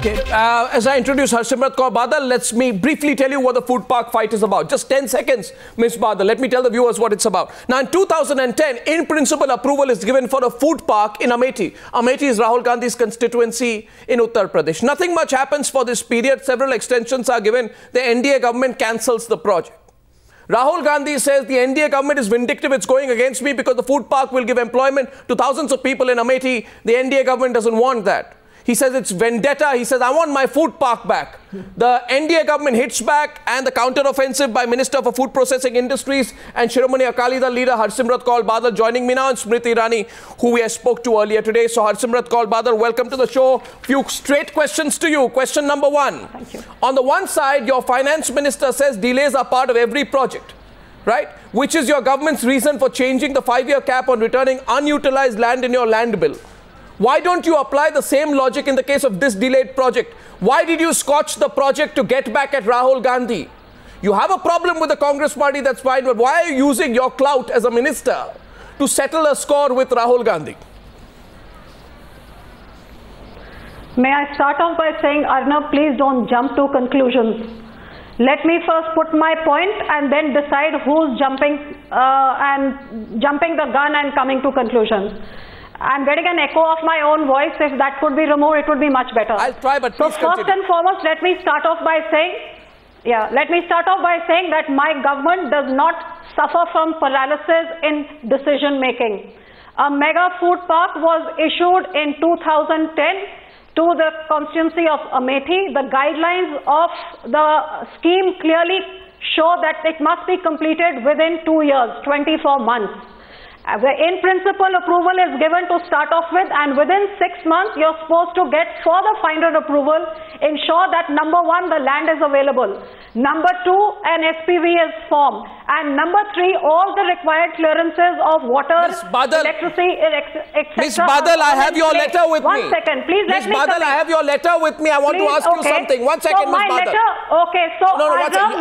Okay, as I introduce Harsimrat Kaur Badal, let me briefly tell you what the food park fight is about. Just 10 seconds, Ms. Badal. Let me tell the viewers what it's about. Now, in 2010, in principle, approval is given for a food park in Amethi. Amethi is Rahul Gandhi's constituency in Uttar Pradesh. Nothing much happens for this period. Several extensions are given. The NDA government cancels the project. Rahul Gandhi says the NDA government is vindictive, it's going against me because the food park will give employment to thousands of people in Amethi. The NDA government doesn't want that. He says it's vendetta. He says, I want my food park back. The NDA government hits back, and the counter-offensive by Minister for Food Processing Industries and Shiromani Akali Dal leader Harsimrat Kaur Badal joining me now, and Smriti Irani, who we spoke to earlier today. So Harsimrat Kaur Badal, welcome to the show. Few straight questions to you. Question number one. Thank you. On the one side, your finance minister says delays are part of every project, right? Which is your government's reason for changing the 5-year cap on returning unutilized land in your land bill? Why don't you apply the same logic in the case of this delayed project? Why did you scotch the project to get back at Rahul Gandhi? You have a problem with the Congress party, that's fine, but why are you using your clout as a minister to settle a score with Rahul Gandhi? May I start off by saying, Arnab, please don't jump to conclusions. Let me first put my point and then decide who's jumping the gun and coming to conclusions. I'm getting an echo of my own voice. If that could be removed, it would be much better. I'll try, but please continue. First and foremost, let me start off by saying that my government does not suffer from paralysis in decision making. A mega food park was issued in 2010 to the constituency of Amethi. The guidelines of the scheme clearly show that it must be completed within 2 years, 24 months. In principle, approval is given to start off with, and within 6 months, you're supposed to get further final approval. Ensure that number one, the land is available. Number two, an SPV is formed. And number three, all the required clearances of water, electricity, etc. Ms. Badal, I have your letter with me. 1 second, please let me. Ms. Badal, I have your letter with me. I want to ask you something. 1 second, Ms. Badal. My letter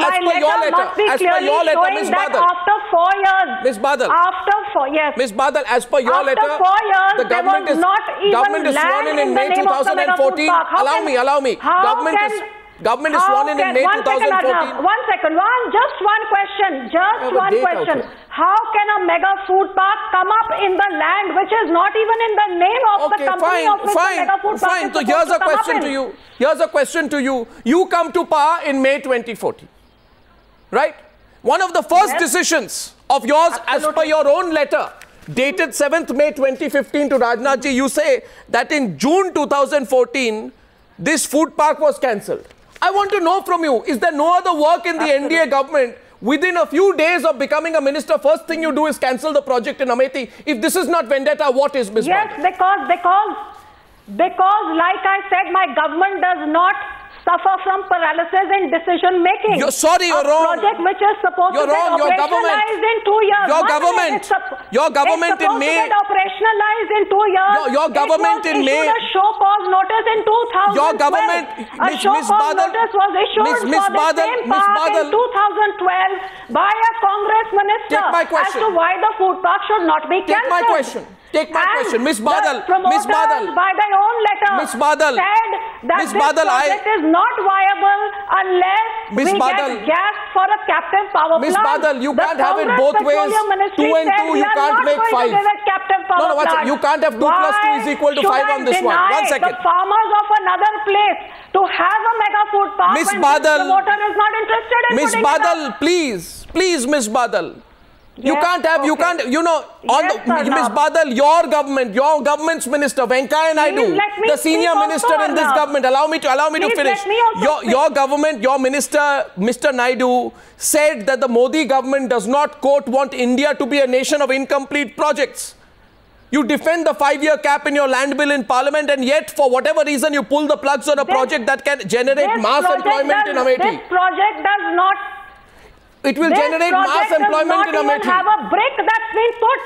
must be clearly showing that after 4 years. Ms. Badal. After 4 years. Ms. Badal, as per your letter, after 4 years, the government is sworn in May 2014. Allow me. Government is sworn in May 2014. 1 second. Just one question. How can a mega food park come up in the land which is not even in the name of the company of which the mega food park is So here's a question to you. Here's a question to you. You come to power in May 2014, right? One of the first decisions of yours, as per your own letter, dated 7th May 2015 to Rajnath ji, you say that in June 2014, this food park was cancelled. I want to know from you, is there no other work in the NDA government? Within a few days of becoming a minister, first thing you do is cancel the project in Amethi. If this is not vendetta, what is, Ms. Yes, because like I said, my government does not suffer from paralysis in decision making. You're wrong. Project which is supposed to get operationalized in 2 years. Your government in May. Operationalized in 2 years. Your government in May. A show cause notice in 2012. Your government, a show cause notice was issued for the same park in 2012 by a Congress minister as to why the food park should not be cancelled. Take my question. Ms. Badal. By their own letter said that this project is not viable unless we get gas for a captive power plant. Ms. Badal, you can't have it both ways. 2 and 2, you can't make 5. You can't have 2 plus 2 is equal to 5 on this one. 1 second. The farmers of another place to have a mega food park Ms. when Badal, the promoter is not interested in Ms. Badal, please, Ms. Badal. You can't have, Ms. Badal, your government's minister, Venkaiah Naidu, the senior minister in this government, allow me to finish. Your government, your minister, Mr. Naidu, said that the Modi government does not, quote, want India to be a nation of incomplete projects. You defend the 5-year cap in your land bill in parliament, and yet, for whatever reason, you pull the plugs on a project that can generate mass employment in Amethi. This project does not. It will generate mass employment in Amethi. This project does not even have a brick that's been put.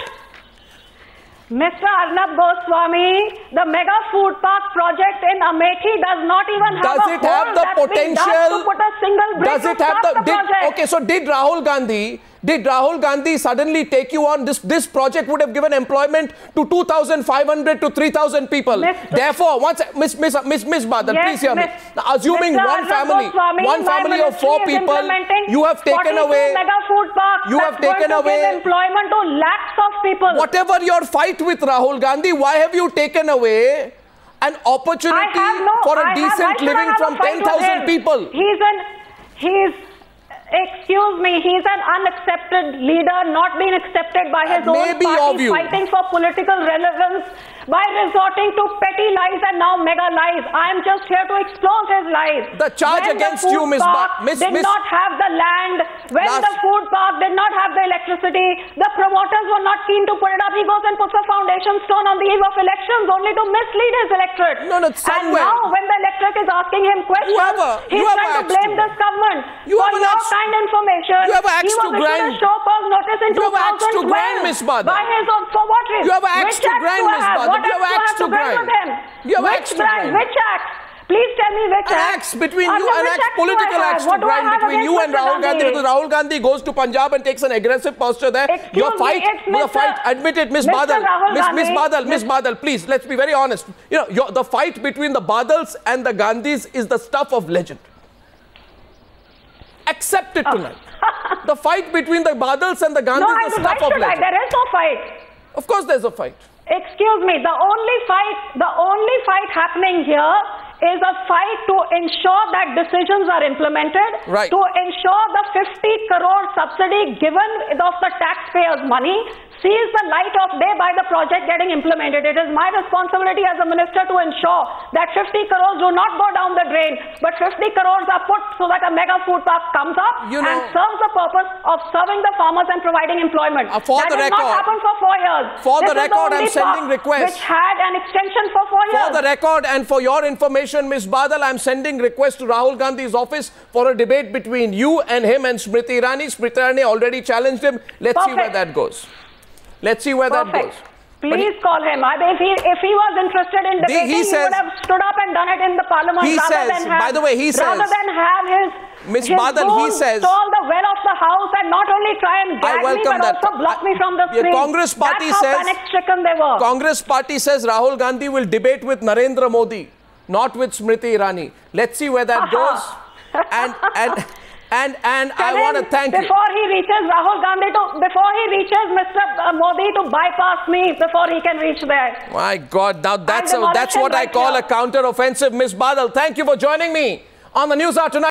Mr. Arnab Goswami, the mega food park project in Amethi does not even have a hole that's been dug to put a single brick to start the project. Okay, so did Rahul Gandhi Did Rahul Gandhi suddenly take you on? This project would have given employment to 2,500 to 3,000 people. Therefore, Miss Badal, yes, please hear me. Now, assuming one family of 4 people, you have taken away employment to lakhs of people. Whatever your fight with Rahul Gandhi, why have you taken away an opportunity for a decent living from 10,000 people? Excuse me, he's an unaccepted leader, not being accepted by his own party, fighting for political relevance by resorting to petty lies and now mega lies. I am just here to expose his lies. The charge against you, Miss did not have the land, when the food park did not have the electricity, the promoters were not keen to put it up. He goes and puts a foundation stone on the eve of elections only to mislead his electorate. And now when the electorate is asking him questions, he's trying to blame this government. For your kind information, he was issued a show cause notice in 2012 by his own, for what reason? You have an axe to grind, Miss Badal. You have axe to grind. Which axe? Please tell me which axe between you, an axe, political axe to grind between you and Rahul Gandhi. Because Rahul Gandhi goes to Punjab and takes an aggressive posture there. Your fight, admit it, Miss Badal. Miss Badal, please, let's be very honest. You know, the fight between the Badals and the Gandhis is the stuff of legend. Accept it tonight. The fight between the Badals and the Gandhis is the stuff of legend. There is no fight. Of course there's a fight. Excuse me, the only fight happening here is a fight to ensure that decisions are implemented, to ensure the 50 crore subsidy given of the taxpayers' money sees the light of day by the project getting implemented. It is my responsibility as a minister to ensure that 50 crores do not go down the drain, but 50 crores are put so that a mega food park comes up and serves the purpose of serving the farmers and providing employment. For that the has record, not happened for 4 years. For the record, I'm sending requests. Which had an extension for 4 years. For the record and for your information, Ms. Badal, I'm sending requests to Rahul Gandhi's office for a debate between you and him and Smriti Irani. Smriti Irani already challenged him. Let's see where that goes. Let's see where that goes. Please call him. If he was interested in debating, he would have stood up and done it in the parliament. By the way, he says, rather than have his Badal, he says, stall the well of the house and not only try and gag me but also block me from the screen. Congress party That's how panic-stricken they were. Congress party says Rahul Gandhi will debate with Narendra Modi, not with Smriti Irani. Let's see where that goes. And I want to thank you. Before he reaches Rahul Gandhi before he reaches Mr. Modi to bypass me before he can reach there. My God, now that's what I call a counter-offensive. Miss Badal, thank you for joining me on the News Hour tonight.